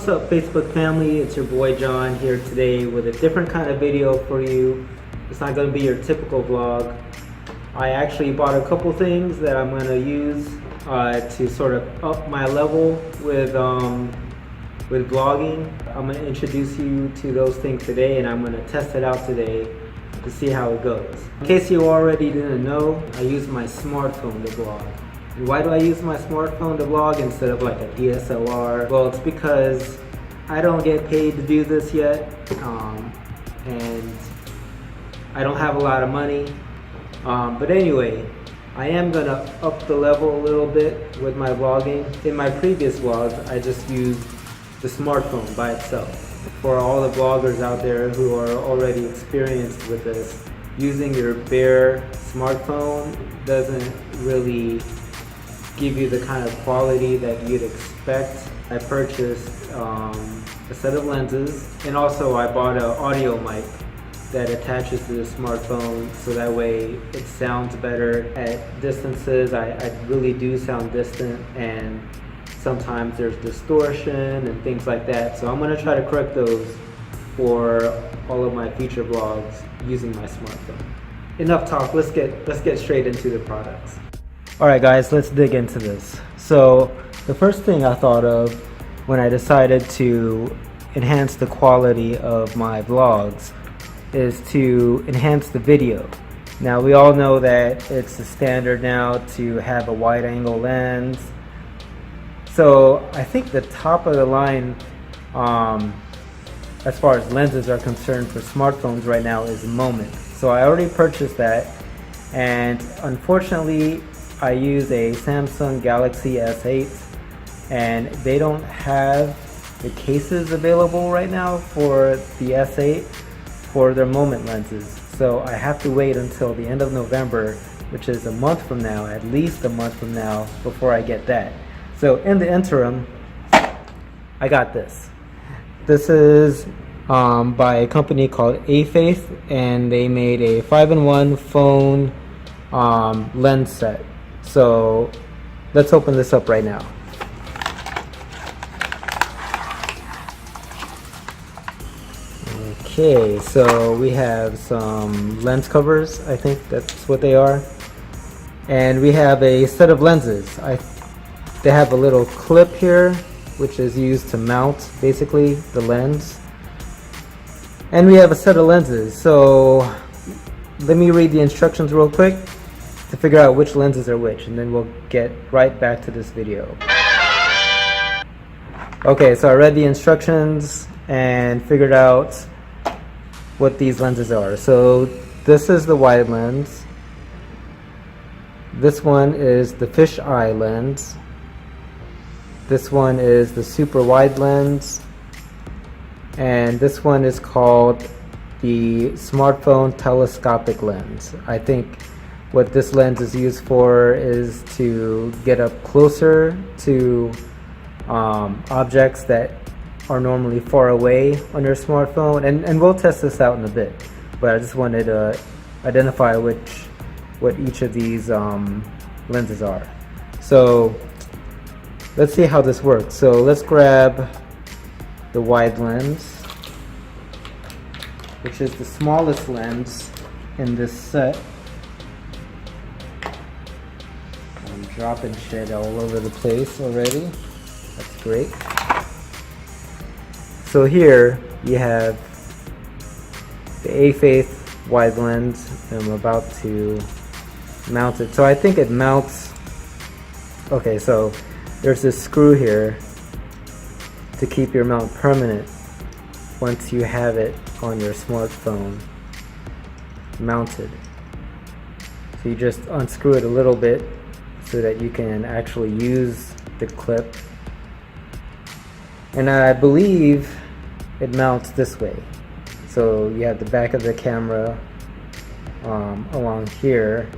What's up, Facebook family? It's your boy John here today with a different kind of video for you. It's not going to be your typical vlog. I actually bought a couple things that I'm going to use to sort of up my level with vlogging. I'm going to introduce you to those things today, and I'm going to test it out today to see how it goes. In case you already didn't know, I use my smartphone to vlog. And why do I use my smartphone to vlog instead of like a DSLR? Well, it's because I don't get paid to do this yet, and I don't have a lot of money. But anyway, I am gonna up the level a little bit with my vlogging. In my previous vlogs, I just used the smartphone by itself. For all the vloggers out there who are already experienced with this, using your bare smartphone doesn't really give you the kind of quality that you'd expect. I purchased a set of lenses, and also I bought an audio mic that attaches to the smartphone so that way it sounds better at distances. I really do sound distant, and sometimes there's distortion and things like that. So I'm going to try to correct those for all of my future vlogs using my smartphone. Enough talk, let's get straight into the products. Alright guys, let's dig into this. So the first thing I thought of when I decided to enhance the quality of my vlogs is to enhance the video. Now we all know that it's the standard now to have a wide angle lens. So I think the top of the line as far as lenses are concerned for smartphones right now is Moment. So I already purchased that, and unfortunately I use a Samsung Galaxy S8, and they don't have the cases available right now for the S8 for their Moment lenses. So I have to wait until the end of November, which is a month from now, at least a month from now, before I get that. So in the interim, I got this. This is by a company called Afaith, and they made a 5-in-1 phone lens set. So let's open this up right now. Okay, so we have some lens covers, I think that's what they are. And we have a set of lenses. They have a little clip here, which is used to mount basically the lens. And we have a set of lenses. So let me read the instructions real quick to figure out which lenses are which, and then we'll get right back to this video. Okay, so I read the instructions and figured out what these lenses are. So this is the wide lens. This one is the Fisheye Lens. This one is the super wide lens. And this one is called the smartphone telescopic lens. I think what this lens is used for is to get up closer to objects that are normally far away on your smartphone, and we'll test this out in a bit, but I just wanted to identify what each of these lenses are. So let's see how this works. So let's grab the wide lens, which is the smallest lens in this set. I'm dropping shit all over the place already. That's great. So here you have the Afaith wide lens. I'm about to mount it. So I think it mounts. Okay, so there's this screw here to keep your mount permanent once you have it on your smartphone mounted. So you just unscrew it a little bit so that you can actually use the clip. And I believe it mounts this way. So you have the back of the camera along here,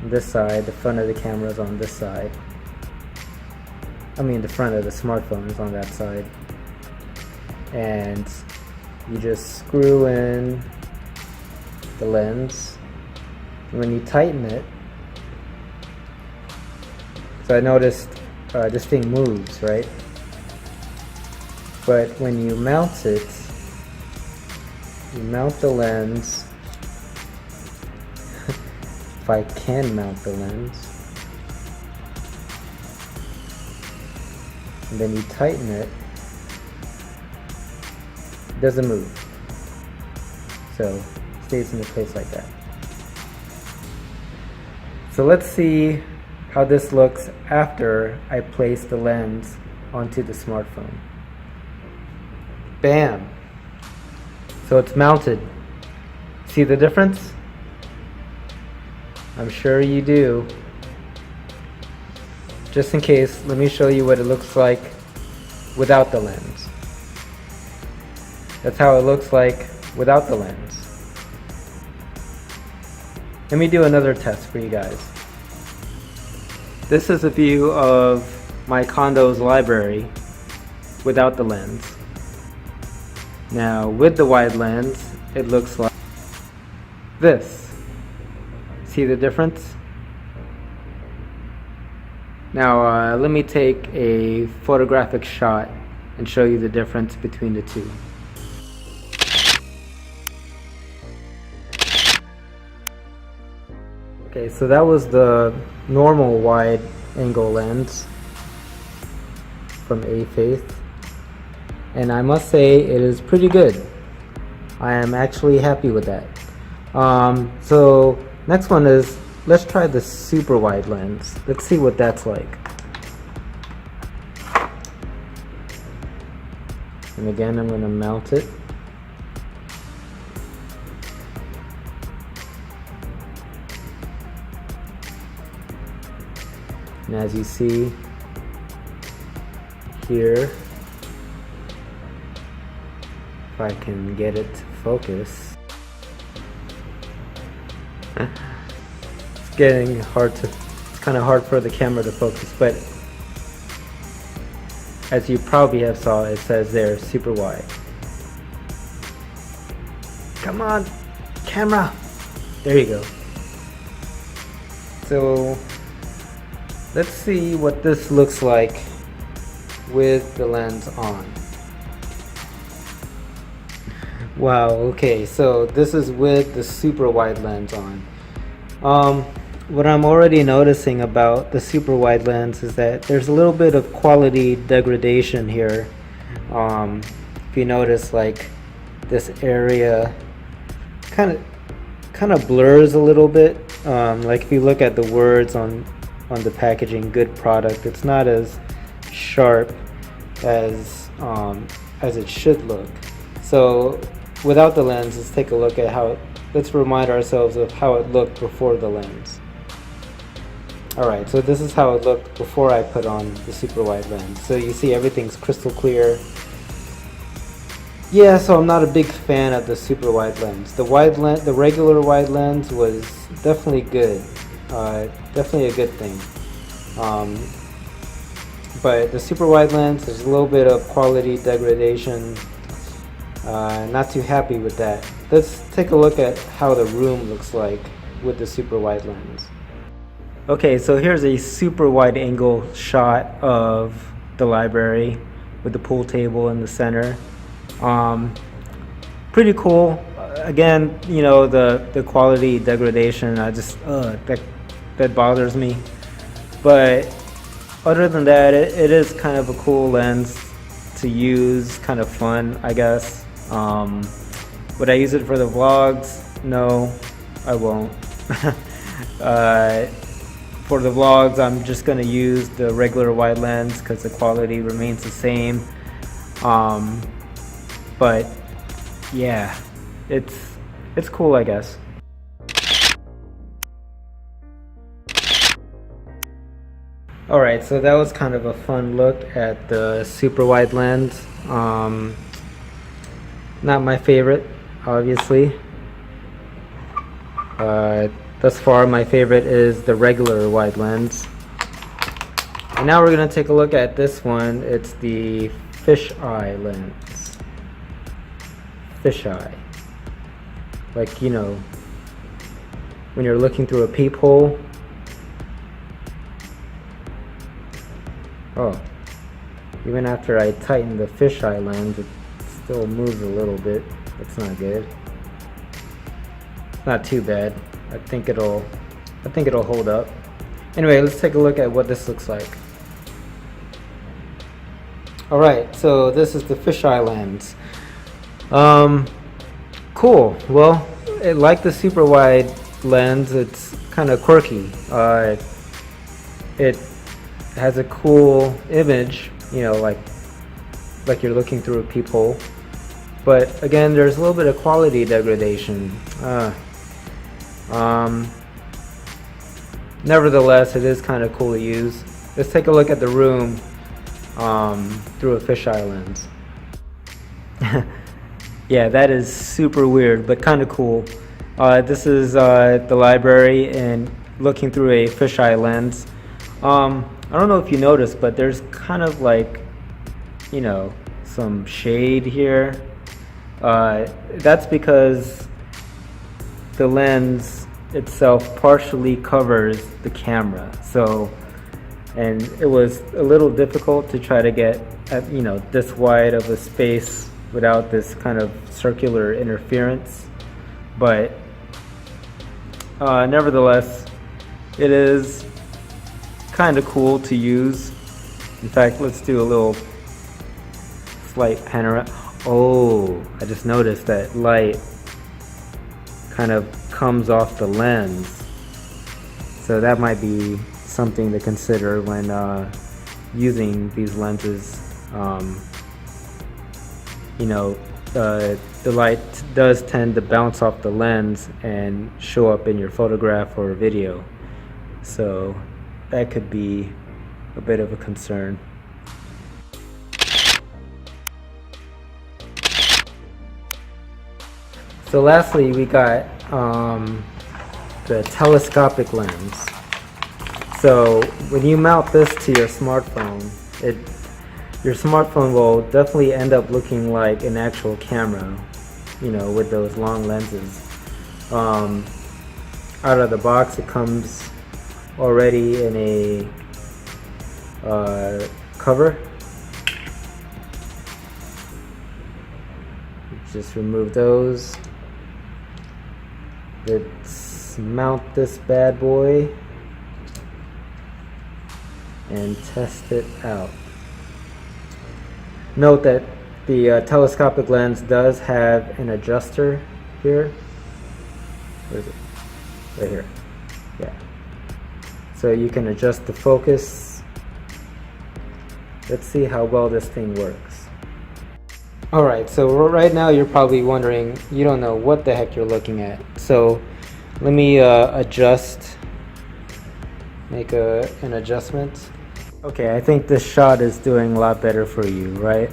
this side, the front of the camera is on this side. I mean the front of the smartphone is on that side. And you just screw in the lens. And when you tighten it, so I noticed this thing moves, right? but when you mount it, you mount the lens. If I can mount the lens, and then you tighten it, it doesn't move, so it stays in the place like that. So let's see how this looks after I place the lens onto the smartphone. Bam! So it's mounted. See the difference? I'm sure you do. Just in case, let me show you what it looks like without the lens. That's how it looks like without the lens. Let me do another test for you guys. This is a view of my condo's library without the lens. Now with the wide lens, it looks like this. See the difference? Now let me take a photographic shot and show you the difference between the two. Okay, so that was the normal wide angle lens from Afaith, and I must say it is pretty good. I am actually happy with that. So next one is, let's try the super wide lens. Let's see what that's like. And again, I'm going to mount it. And as you see here, if I can get it to focus, it's getting hard to, it's kind of hard for the camera to focus, but as you probably have saw, it says there super wide. Come on, camera! There you go. So let's see what this looks like with the lens on. Wow, okay, so this is with the super wide lens on. What I'm already noticing about the super wide lens is that there's a little bit of quality degradation here. If you notice, like this area kind of blurs a little bit. Like if you look at the words on the packaging, good product, it's not as sharp as it should look. So without the lens, let's take a look at how let's remind ourselves of how it looked before the lens. Alright, so this is how it looked before I put on the super wide lens. So you see everything's crystal clear. Yeah, so I'm not a big fan of the super wide lens. The regular wide lens was definitely good. Definitely a good thing. But the super wide lens, there's a little bit of quality degradation. Not too happy with that. Let's take a look at how the room looks like with the super wide lens. Okay, so here's a super wide angle shot of the library with the pool table in the center. Pretty cool. Again, you know, the quality degradation, I just that bothers me. But other than that, it is kind of a cool lens to use, kind of fun, I guess. Would I use it for the vlogs? No, I won't. For the vlogs, I'm just gonna use the regular wide lens because the quality remains the same. But yeah, it's cool, I guess. Alright, so that was kind of a fun look at the super wide lens. Not my favorite, obviously. Thus far, my favorite is the regular wide lens. And now we're going to take a look at this one. It's the Fisheye Lens. Fisheye. Like, you know, when you're looking through a peephole. Oh, Even after I tighten the fisheye lens, it still moves a little bit. That's not good. Not too bad. I think it'll hold up. Anyway, let's take a look at what this looks like. Alright, so this is the fisheye lens. Cool. Well, like the super wide lens, it's kind of quirky. It has a cool image, you know, like you're looking through a peephole. But again, there's a little bit of quality degradation. Nevertheless, it is kind of cool to use. Let's take a look at the room through a fisheye lens. Yeah, that is super weird, but kind of cool. This is the library and looking through a fisheye lens. I don't know if you noticed, but there's kind of like, you know, some shade here. That's because the lens itself partially covers the camera. So, and it was a little difficult to try to get at, you know, this wide of a space without this kind of circular interference. But nevertheless, it is kind of cool to use. In fact, let's do a little slight panorama. Oh, I just noticed that light kind of comes off the lens. So that might be something to consider when using these lenses. You know, the light does tend to bounce off the lens and show up in your photograph or video. So that could be a bit of a concern. So lastly, we got the telescopic lens. So when you mount this to your smartphone, your smartphone will definitely end up looking like an actual camera, you know, with those long lenses. Out of the box, it comes already in a cover. Just remove those. Let's mount this bad boy and test it out. Note that the telescopic lens does have an adjuster here. Where is it? Right here. Yeah. So you can adjust the focus. Let's see how well this thing works. Alright, so right now you're probably wondering, you don't know what the heck you're looking at. So let me adjust, make an adjustment. Okay, I think this shot is doing a lot better for you, right?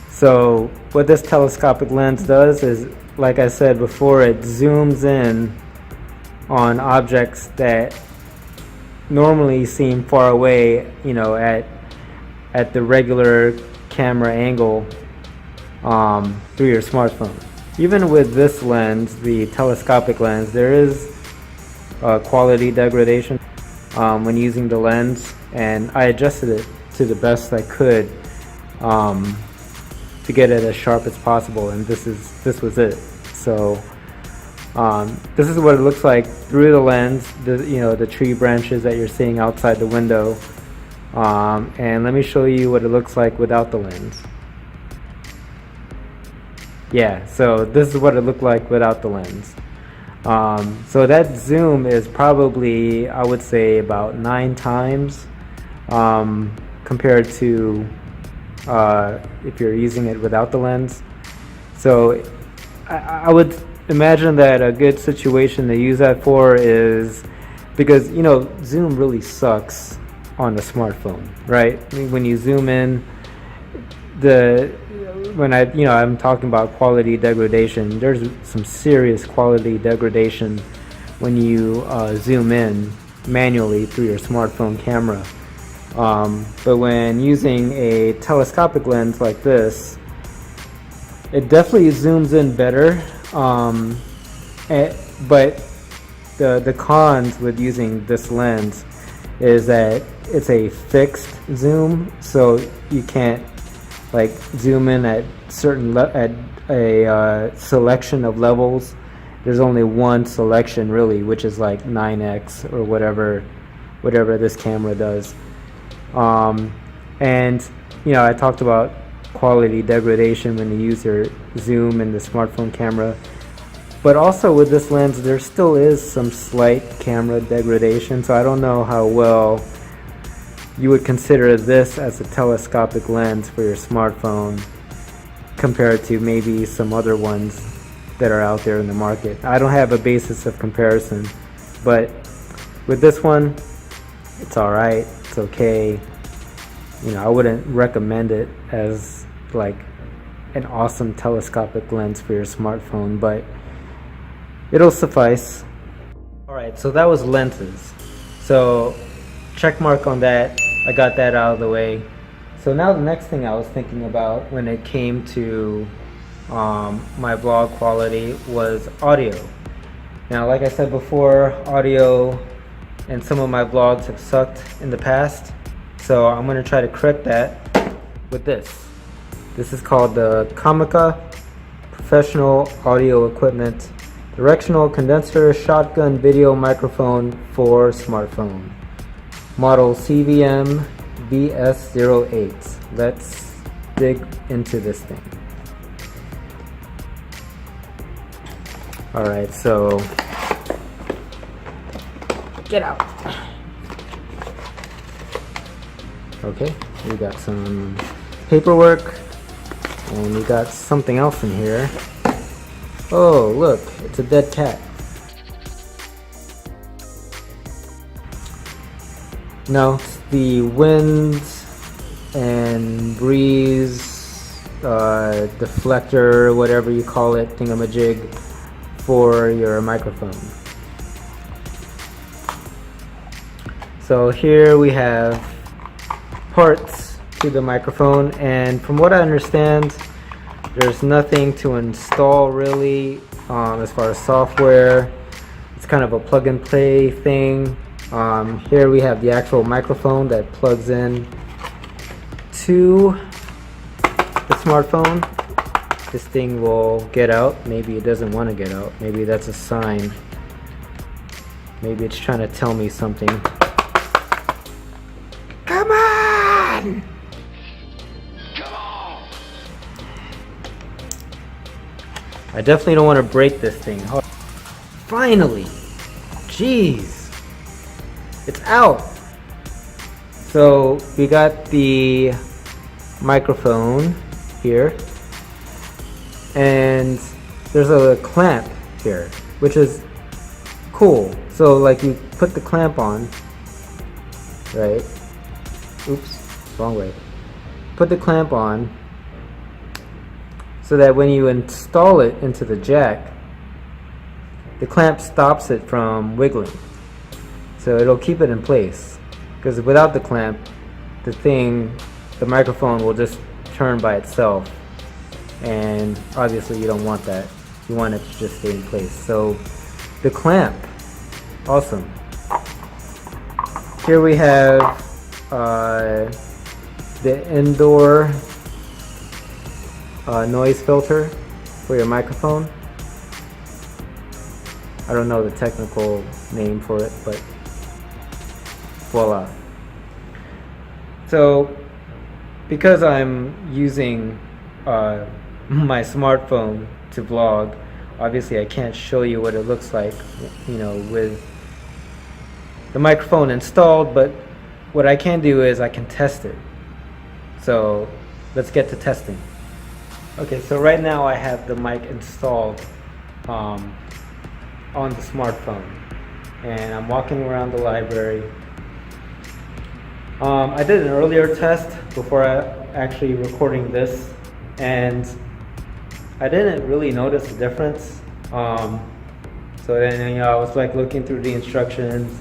So what this telescopic lens does is, like I said before, it zooms in on objects that normally seem far away, you know, at the regular camera angle through your smartphone. Even with this lens, the telescopic lens, there is quality degradation when using the lens, and I adjusted it to the best I could to get it as sharp as possible, and this was it. So this is what it looks like through the lens, you know, the tree branches that you're seeing outside the window, and let me show you what it looks like without the lens. Yeah, so this is what it looked like without the lens. So that zoom is probably, I would say, about 9 times compared to if you're using it without the lens. So I would imagine that a good situation to use that for is, because, you know, zoom really sucks on the smartphone, right? I mean, when you zoom in, I'm talking about quality degradation, there's some serious quality degradation when you zoom in manually through your smartphone camera. But when using a telescopic lens like this, it definitely zooms in better. But the cons with using this lens is that it's a fixed zoom, so you can't like zoom in at at a selection of levels. There's only one selection really, which is like 9x or whatever this camera does. And you know, I talked about quality degradation when you use your zoom in the smartphone camera, but also with this lens there still is some slight camera degradation, so I don't know how well you would consider this as a telescopic lens for your smartphone compared to maybe some other ones that are out there in the market. I don't have a basis of comparison, but with this one, it's alright, it's okay. You know, I wouldn't recommend it as like an awesome telescopic lens for your smartphone, but it'll suffice. Alright, so that was lenses. So check mark on that. I got that out of the way. So now the next thing I was thinking about when it came to my vlog quality was audio. Now, like I said before, audio and some of my vlogs have sucked in the past, so I'm going to try to correct that with this. This is called the Comica Professional Audio Equipment Directional Condenser Shotgun Video Microphone for Smartphone, model CVM BS08. Let's dig into this thing. Alright, so get out. Okay, we got some paperwork and we got something else in here. Oh, look, it's a dead cat. No, it's the wind and breeze deflector, whatever you call it, thingamajig, for your microphone. So here we have parts to the microphone, and from what I understand, there's nothing to install really as far as software. It's kind of a plug and play thing. Here we have the actual microphone that plugs in to the smartphone. This thing will get out. Maybe it doesn't want to get out. Maybe that's a sign. Maybe it's trying to tell me something. Come on! Come on! I definitely don't want to break this thing. Finally! Jeez! It's out! So we got the microphone here, and there's a clamp here, which is cool. So like you put the clamp on, right? Oops, wrong way. Put the clamp on so that when you install it into the jack, the clamp stops it from wiggling. So it'll keep it in place. Because without the clamp, the microphone will just turn by itself. And obviously you don't want that. You want it to just stay in place. So the clamp, awesome. Here we have the indoor noise filter for your microphone. I don't know the technical name for it, but voila. So because I'm using my smartphone to vlog, obviously I can't show you what it looks like, you know, with the microphone installed, but what I can do is I can test it. So let's get to testing. Okay, so right now I have the mic installed on the smartphone, and I'm walking around the library. I did an earlier test before actually recording this, and I didn't really notice a difference. So then, you know, I was like looking through the instructions,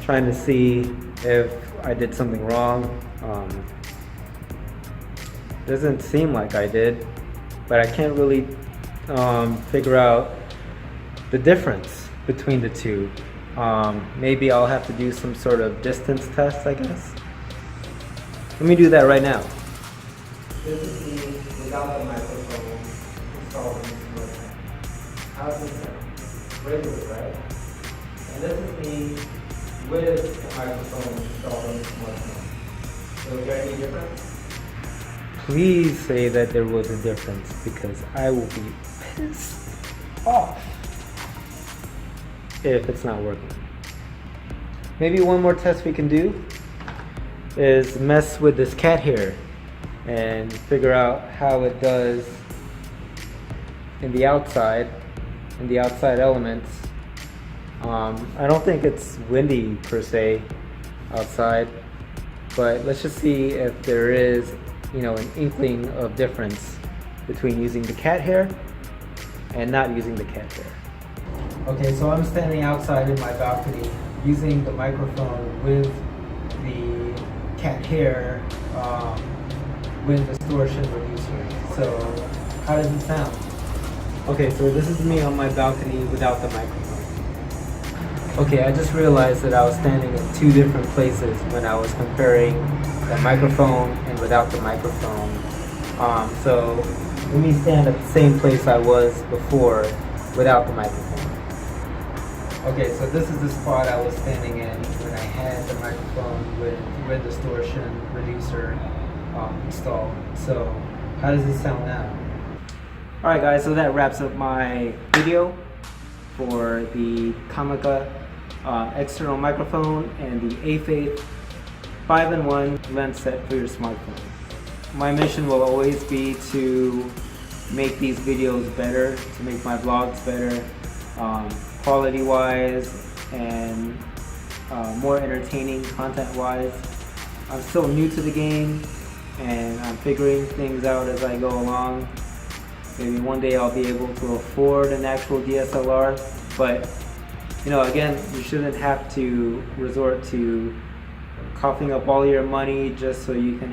trying to see if I did something wrong. Doesn't seem like I did, but I can't really figure out the difference between the two. Maybe I'll have to do some sort of distance test, I guess. Let me do that right now. This is me without the microphone installed in the smartphone. How's this sound? Regular, right? And this is me with the microphone installed on the smartphone. So is there any difference? Please say that there was a difference, because I will be pissed off if it's not working. Maybe one more test we can do is mess with this cat hair and figure out how it does in the outside elements. I don't think it's windy per se outside, but let's just see if there is, an inkling of difference between using the cat hair and not using the cat hair. Okay, so I'm standing outside in my balcony using the microphone with the cat hair wind distortion reducer. So how does it sound? Okay, so this is me on my balcony without the microphone. Okay, I just realized that I was standing in two different places when I was comparing the microphone and without the microphone. So let me stand at the same place I was before without the microphone. Okay, so this is the spot I was standing in when I had the microphone with wind distortion reducer installed. So how does it sound now? Alright guys, so that wraps up my video for the Comica external microphone and the Afaith 5-in-1 lens set for your smartphone. My mission will always be to make these videos better, to make my vlogs better, quality wise and more entertaining content wise. I'm still new to the game and I'm figuring things out as I go along. Maybe one day I'll be able to afford an actual DSLR, but again, you shouldn't have to resort to coughing up all your money just so you can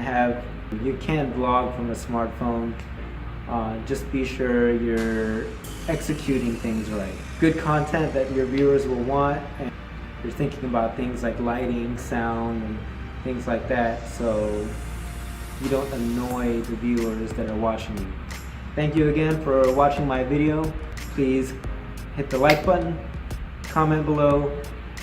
vlog from a smartphone. Just be sure you're executing things right. Good content that your viewers will want, and you're thinking about things like lighting, sound, and things like that, so you don't annoy the viewers that are watching you. Thank you again for watching my video. Please hit the like button, comment below,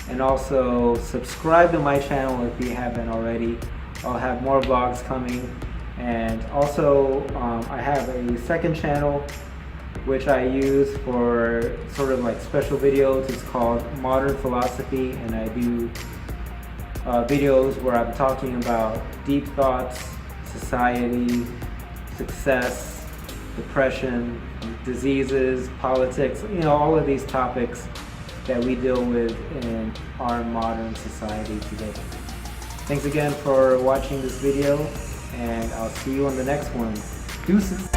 and also subscribe to my channel if you haven't already. I'll have more vlogs coming, and also I have a second channel which I use for sort of like special videos. It's called Modern Philosophy, and I do videos where I'm talking about deep thoughts, society, success, depression, diseases, politics, all of these topics that we deal with in our modern society today. Thanks again for watching this video, and I'll see you on the next one. Deuces!